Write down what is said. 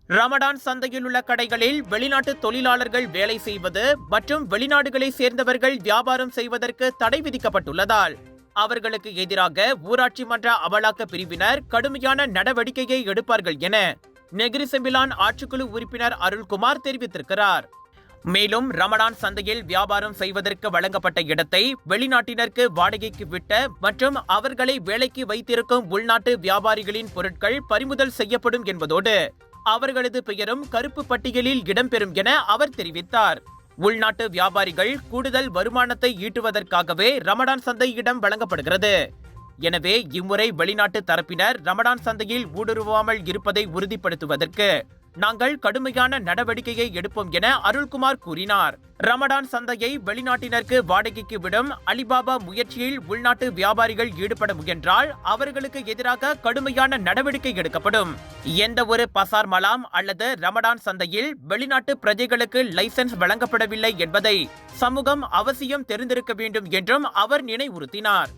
ரமடான் சந்தையில் உள்ள கடைகளில் வெளிநாட்டு தொழிலாளர்கள் வேலை செய்வது மற்றும் வெளிநாடுகளை சேர்ந்தவர்கள் வியாபாரம் செய்வதற்கு தடை விதிக்கப்பட்டுள்ளதால் அவர்களுக்கு எதிராக ஊராட்சி மன்ற அமலாக்க பிரிவினர் கடுமையான நடவடிக்கையை எடுப்பார்கள் என நெகிரி செம்பிலான் ஆட்சிக்குழு உறுப்பினர் அருள்குமார் தெரிவித்திருக்கிறார். மேலும் ரமடான் சந்தையில் வியாபாரம் செய்வதற்கு வழங்கப்பட்ட இடத்தை வெளிநாட்டினருக்கு வாடகைக்கு விட்ட மற்றும் அவர்களை வேலைக்கு வைத்திருக்கும் உள்நாட்டு வியாபாரிகளின் பொருட்கள் பறிமுதல் செய்யப்படும் என்பதோடு அவர்களது பெயரும் கருப்பு பட்டியலில் இடம்பெறும் என அவர் தெரிவித்தார். உள்நாட்டு வியாபாரிகள் கூடுதல் வருமானத்தை ஈட்டுவதற்காகவே ரமடான் சந்தை இடம் வழங்கப்படுகிறது. எனவே இம்முறை வெளிநாட்டு தரப்பினர் ரமடான் சந்தையில் ஊடுருவாமல் இருப்பதை உறுதிப்படுத்துவதற்கு நாங்கள் கடுமையான நடவடிக்கையை எடுப்போம் என அருள்குமார் கூறினார். ரமடான் சந்தையை வெளிநாட்டினருக்கு வாடகைக்கு விடும் அலிபாபா முயற்சியில் உள்நாட்டு வியாபாரிகள் ஈடுபட முயன்றால் அவர்களுக்கு எதிராக கடுமையான நடவடிக்கை எடுக்கப்படும். எந்த ஒரு பசார் மலாம் அல்லது ரமடான் சந்தையில் வெளிநாட்டு பிரஜைகளுக்கு லைசென்ஸ் வழங்கப்படவில்லை என்பதை சமூகம் அவசியம் தெரிந்திருக்க வேண்டும் என்றும் அவர் நினைவுறுத்தினார்.